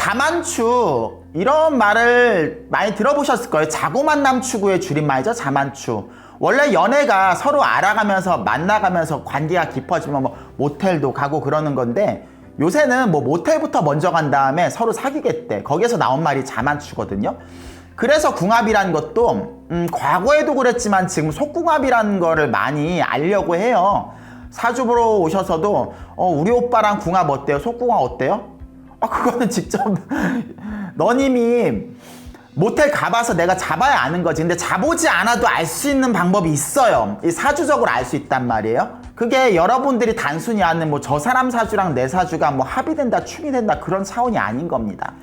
자만추 이런 말을 많이 들어보셨을 거예요. 자고만남 추구의 줄임말이죠. 자만추. 원래 연애가 서로 알아가면서 만나가면서 관계가 깊어지면 뭐 모텔도 가고 그러는 건데 요새는 뭐 모텔부터 먼저 간 다음에 서로 사귀겠대. 거기에서 나온 말이 자만추거든요. 그래서 궁합이라는 것도 과거에도 그랬지만 지금 속궁합이라는 거를 많이 알려고 해요. 사주 보러 오셔서도 우리 오빠랑 궁합 어때요? 속궁합 어때요? 그거는 직접 너님이 모텔 가봐서 내가 잡아야 아는 거지. 근데 자보지 않아도 알 수 있는 방법이 있어요. 이 사주적으로 알 수 있단 말이에요. 그게 여러분들이 단순히 아는 뭐 저 사람 사주랑 내 사주가 뭐 합이 된다 충이 된다 그런 차원이 아닌 겁니다.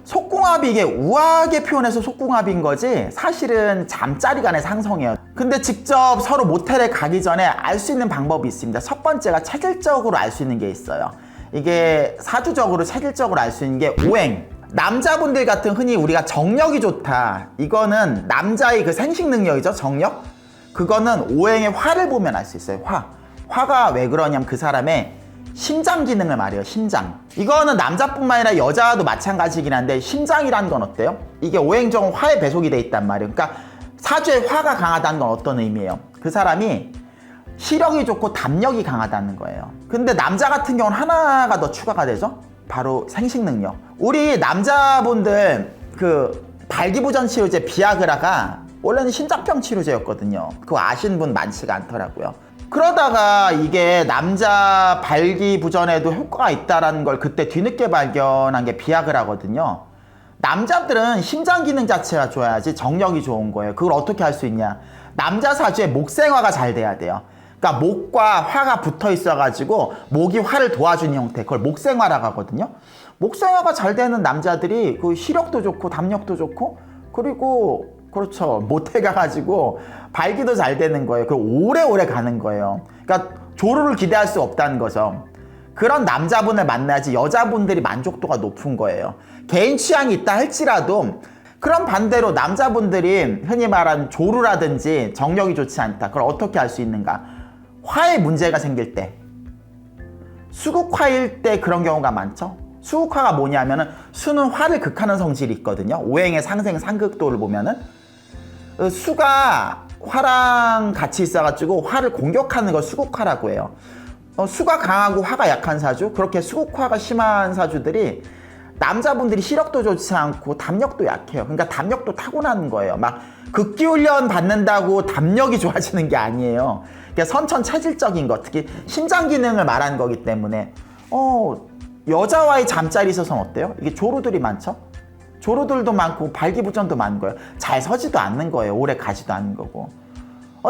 속궁합이 이게 우아하게 표현해서 속궁합인 거지 사실은 잠자리 간의 상성이에요. 근데 직접 서로 모텔에 가기 전에 알 수 있는 방법이 있습니다. 첫 번째가 체질적으로 알 수 있는 게 있어요. 이게 사주적으로 체질적으로 알 수 있는 게 오행. 남자분들 같은 흔히 우리가 정력이 좋다. 이거는 남자의 그 생식 능력이죠. 정력. 그거는 오행의 화를 보면 알 수 있어요. 화가 왜 그러냐면 그 사람의 심장 기능을 말해요. 심장. 이거는 남자뿐만 아니라 여자도 마찬가지긴 한데 심장이라는 건 어때요? 이게 오행적으로 화에 배속이 돼 있단 말이에요. 그러니까 사주에 화가 강하다는 건 어떤 의미예요? 그 사람이 시력이 좋고 담력이 강하다는 거예요. 근데 남자 같은 경우는 하나가 더 추가가 되죠? 바로 생식 능력. 우리 남자분들 그 발기부전 치료제 비아그라가 원래는 심장병 치료제였거든요. 그거 아시는 분 많지가 않더라고요. 그러다가 이게 남자 발기부전에도 효과가 있다는 걸 그때 뒤늦게 발견한 게 비아그라거든요. 남자들은 심장 기능 자체가 좋아야지 정력이 좋은 거예요. 그걸 어떻게 할 수 있냐? 남자 사주에 목생화가 잘 돼야 돼요. 그러니까 목과 화가 붙어 있어가지고 목이 화를 도와주는 형태, 그걸 목생화라고 하거든요. 목생화가 잘 되는 남자들이 그 시력도 좋고 담력도 좋고 그리고 그렇죠, 모텔 가가지고 발기도 잘 되는 거예요. 그리고 오래오래 가는 거예요. 그러니까 조루를 기대할 수 없다는 거죠. 그런 남자분을 만나야지 여자분들이 만족도가 높은 거예요. 개인 취향이 있다 할지라도 그런 반대로 남자분들이 흔히 말하는 조루라든지 정력이 좋지 않다. 그걸 어떻게 할 수 있는가? 화에 문제가 생길 때, 수국화일 때 그런 경우가 많죠. 수국화가 뭐냐면은 수는 화를 극하는 성질이 있거든요. 오행의 상생 상극도를 보면은 수가 화랑 같이 있어가지고 화를 공격하는 걸 수국화라고 해요. 수가 강하고 화가 약한 사주, 그렇게 수국화가 심한 사주들이 남자분들이 시력도 좋지 않고 담력도 약해요. 그러니까 담력도 타고나는 거예요. 막 극기훈련 받는다고 담력이 좋아지는 게 아니에요. 그러니까 선천 체질적인 것, 특히 심장 기능을 말하는 거기 때문에 여자와의 잠자리 있어서는 어때요? 이게 조루들이 많죠? 조루들도 많고 발기부전도 많은 거예요. 잘 서지도 않는 거예요. 오래 가지도 않는 거고.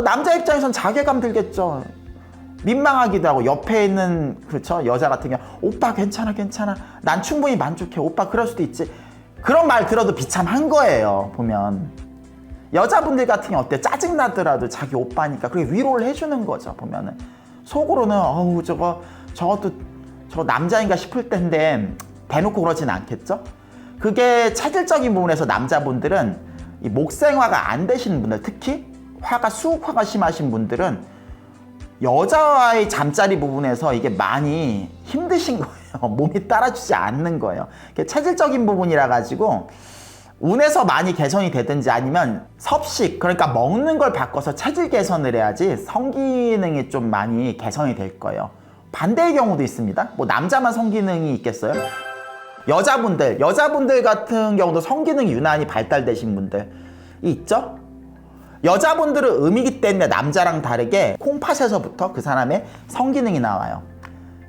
남자 입장에선 자괴감 들겠죠. 민망하기도 하고 옆에 있는 그렇죠 여자 같은 경우 오빠 괜찮아 난 충분히 만족해 오빠 그럴 수도 있지 그런 말 들어도 비참한 거예요. 보면 여자분들 같은 경우 어때 짜증나더라도 자기 오빠니까 그렇게 위로를 해주는 거죠. 보면은 속으로는 저것도 저 남자인가 싶을 텐데 대놓고 그러진 않겠죠. 그게 체질적인 부분에서 남자분들은 이 목생화가 안 되시는 분들, 특히 화가 수국화가 심하신 분들은 여자와의 잠자리 부분에서 이게 많이 힘드신 거예요. 몸이 따라주지 않는 거예요. 체질적인 부분이라 가지고 운에서 많이 개선이 되든지 아니면 섭식, 그러니까 먹는 걸 바꿔서 체질 개선을 해야지 성기능이 좀 많이 개선이 될 거예요. 반대의 경우도 있습니다. 뭐 남자만 성기능이 있겠어요? 여자분들 같은 경우도 성기능이 유난히 발달되신 분들이 있죠? 여자분들은 음이기 때문에 남자랑 다르게 콩팥에서부터 그 사람의 성기능이 나와요.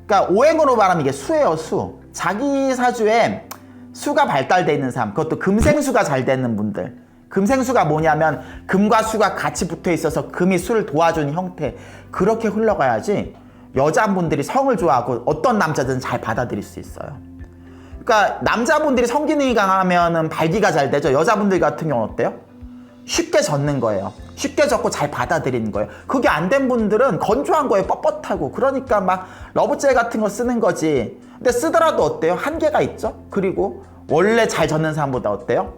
그러니까 오행으로 말하면 이게 수예요, 수. 자기 사주에 수가 발달되어 있는 사람, 그것도 금생수가 잘 되는 분들. 금생수가 뭐냐면 금과 수가 같이 붙어 있어서 금이 수를 도와주는 형태. 그렇게 흘러가야지 여자분들이 성을 좋아하고 어떤 남자든 잘 받아들일 수 있어요. 그러니까 남자분들이 성기능이 강하면 발기가 잘 되죠. 여자분들 같은 경우는 어때요? 쉽게 젖는 거예요. 쉽게 젖고 잘 받아들이는 거예요. 그게 안 된 분들은 건조한 거예요. 뻣뻣하고. 그러니까 막 러브젤 같은 거 쓰는 거지. 근데 쓰더라도 어때요? 한계가 있죠. 그리고 원래 잘 젖는 사람보다 어때요?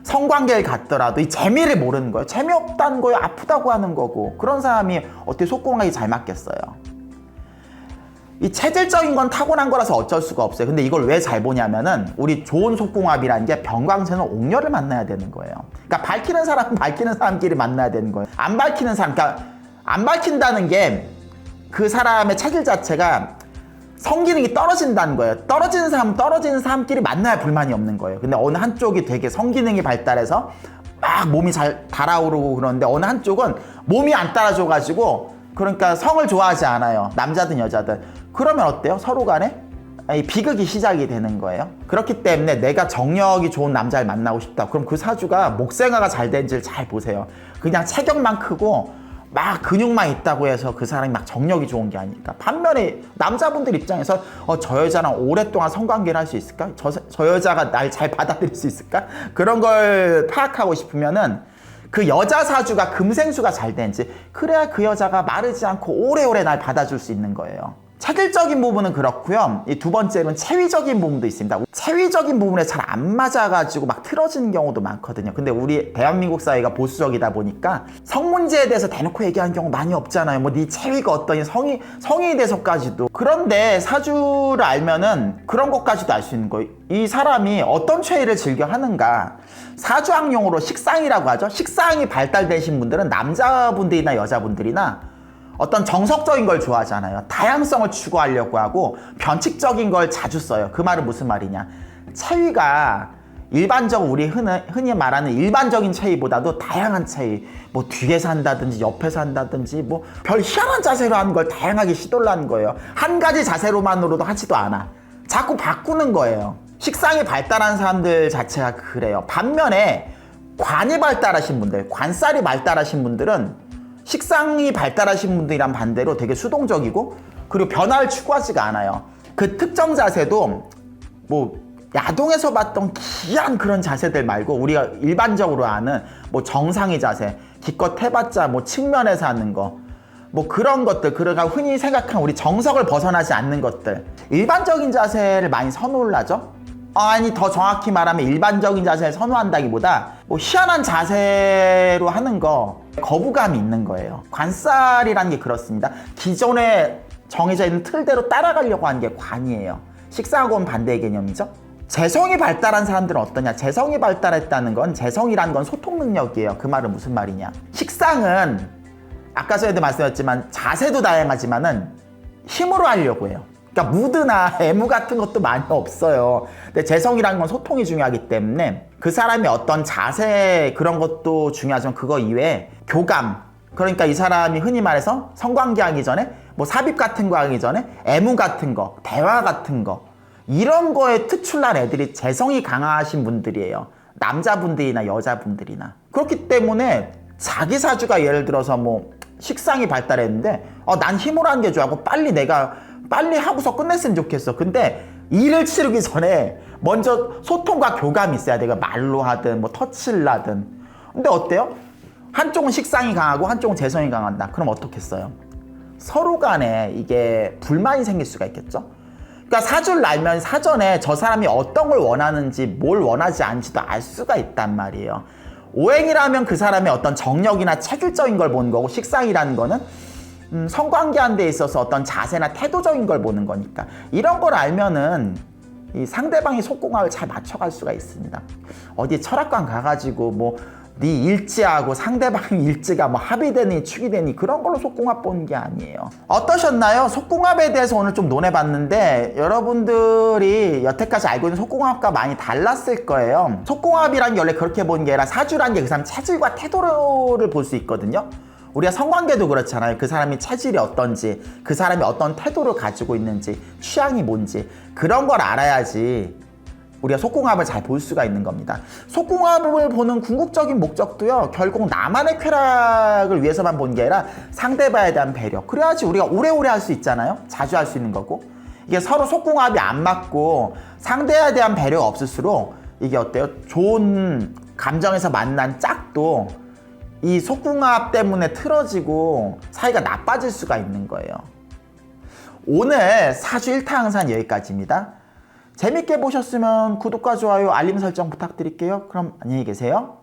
성관계를 갖더라도 이 재미를 모르는 거예요. 재미없다는 거예요. 아프다고 하는 거고. 그런 사람이 어떻게 속궁합이 잘 맞겠어요. 이 체질적인 건 타고난 거라서 어쩔 수가 없어요. 근데 이걸 왜 잘 보냐면은 우리 좋은 속궁합이라는 게 병광세는 옥녀를 만나야 되는 거예요. 그러니까 밝히는 사람은 밝히는 사람끼리 만나야 되는 거예요. 안 밝히는 사람, 그러니까 안 밝힌다는 게 그 사람의 체질 자체가 성기능이 떨어진다는 거예요. 떨어지는 사람은 떨어지는 사람끼리 만나야 불만이 없는 거예요. 근데 어느 한쪽이 되게 성기능이 발달해서 막 몸이 잘 달아오르고 그러는데 어느 한쪽은 몸이 안 따라줘가지고 그러니까 성을 좋아하지 않아요. 남자든 여자든. 그러면 어때요? 서로 간에 비극이 시작이 되는 거예요. 그렇기 때문에 내가 정력이 좋은 남자를 만나고 싶다. 그럼 그 사주가 목생화가 잘 된지를 잘 보세요. 그냥 체격만 크고 막 근육만 있다고 해서 그 사람이 막 정력이 좋은 게 아니니까. 반면에 남자분들 입장에서 저 여자랑 오랫동안 성관계를 할 수 있을까? 저 여자가 날 잘 받아들일 수 있을까? 그런 걸 파악하고 싶으면은 그 여자 사주가 금생수가 잘 되는지, 그래야 그 여자가 마르지 않고 오래오래 날 받아줄 수 있는 거예요. 체질적인 부분은 그렇고요. 이 두 번째로는 체위적인 부분도 있습니다. 체위적인 부분에 잘 안 맞아가지고 막 틀어지는 경우도 많거든요. 근데 우리 대한민국 사회가 보수적이다 보니까 성 문제에 대해서 대놓고 얘기하는 경우 많이 없잖아요. 뭐 네 체위가 어떠니, 성인이 돼서까지도. 그런데 사주를 알면은 그런 것까지도 알 수 있는 거예요. 이 사람이 어떤 체위를 즐겨 하는가. 사주학용어로 식상이라고 하죠. 식상이 발달되신 분들은 남자분들이나 여자분들이나 어떤 정석적인 걸 좋아하잖아요. 다양성을 추구하려고 하고 변칙적인 걸 자주 써요. 그 말은 무슨 말이냐. 체위가 일반적으로 우리 흔히 말하는 일반적인 체위보다도 다양한 체위, 뭐 뒤에서 한다든지 옆에서 한다든지 뭐 별 희한한 자세로 하는 걸 다양하게 시도를 하는 거예요. 한 가지 자세로만으로도 하지도 않아. 자꾸 바꾸는 거예요. 식상이 발달한 사람들 자체가 그래요. 반면에 관이 발달하신 분들, 관살이 발달하신 분들은 식상이 발달하신 분들이랑 반대로 되게 수동적이고 그리고 변화를 추구하지가 않아요. 그 특정 자세도 뭐 야동에서 봤던 기이한 그런 자세들 말고 우리가 일반적으로 아는 뭐 정상의 자세, 기껏 해봤자 뭐 측면에서 하는 거, 뭐 그런 것들, 그러니까 흔히 생각한 우리 정석을 벗어나지 않는 것들, 일반적인 자세를 많이 선호를 하죠. 아니 더 정확히 말하면 일반적인 자세를 선호한다기보다 뭐 희한한 자세로 하는 거 거부감이 있는 거예요. 관살이라는 게 그렇습니다. 기존에 정해져 있는 틀대로 따라가려고 하는 게 관이에요. 식상하고는 반대의 개념이죠. 재성이 발달한 사람들은 어떠냐. 재성이 발달했다는 건, 재성이라는 건 소통 능력이에요. 그 말은 무슨 말이냐. 식상은 아까 전에도 말씀드렸지만 자세도 다양하지만은 힘으로 하려고 해요. 그러니까 무드나 애무 같은 것도 많이 없어요. 근데 재성이라는 건 소통이 중요하기 때문에 그 사람의 어떤 자세 그런 것도 중요하지만 그거 이외에 교감, 그러니까 이 사람이 흔히 말해서 성관계 하기 전에 뭐 삽입 같은 거 하기 전에 애무 같은 거, 대화 같은 거, 이런 거에 특출난 애들이 재성이 강하신 분들이에요. 남자분들이나 여자분들이나. 그렇기 때문에 자기 사주가 예를 들어서 뭐 식상이 발달했는데 난 힘으로 하는 게 좋아하고 빨리 하고서 끝냈으면 좋겠어. 근데 일을 치르기 전에 먼저 소통과 교감이 있어야 돼요. 말로 하든 뭐 터치를 하든. 근데 어때요? 한쪽은 식상이 강하고 한쪽은 재성이 강한다. 그럼 어떻겠어요? 서로 간에 이게 불만이 생길 수가 있겠죠? 그러니까 사주를 알면 사전에 저 사람이 어떤 걸 원하는지 뭘 원하지 않는지도 알 수가 있단 말이에요. 오행이라면 그 사람의 어떤 정력이나 체질적인 걸 보는 거고, 식상이라는 거는 성관계하는 데 있어서 어떤 자세나 태도적인 걸 보는 거니까 이런 걸 알면은 이 상대방의 속궁합을 잘 맞춰갈 수가 있습니다. 어디 철학관 가가지고 뭐 네 일지하고 상대방 일지가 뭐 합의되니 축이 되니 그런 걸로 속궁합 보는 게 아니에요. 어떠셨나요? 속궁합에 대해서 오늘 좀 논해봤는데 여러분들이 여태까지 알고 있는 속궁합과 많이 달랐을 거예요. 속궁합이란 게 원래 그렇게 보는 게 아니라 사주란 게 그 사람 체질과 태도를 볼 수 있거든요. 우리가 성관계도 그렇잖아요. 그 사람이 체질이 어떤지, 그 사람이 어떤 태도를 가지고 있는지, 취향이 뭔지 그런 걸 알아야지 우리가 속궁합을 잘 볼 수가 있는 겁니다. 속궁합을 보는 궁극적인 목적도요, 결국 나만의 쾌락을 위해서만 보는 게 아니라 상대방에 대한 배려. 그래야지 우리가 오래오래 할 수 있잖아요. 자주 할 수 있는 거고. 이게 서로 속궁합이 안 맞고 상대에 대한 배려가 없을수록 이게 어때요? 좋은 감정에서 만난 짝도 이 속궁합 때문에 틀어지고 사이가 나빠질 수가 있는 거예요. 오늘 사주 1타 강산 여기까지입니다. 재밌게 보셨으면 구독과 좋아요, 알림 설정 부탁드릴게요. 그럼 안녕히 계세요.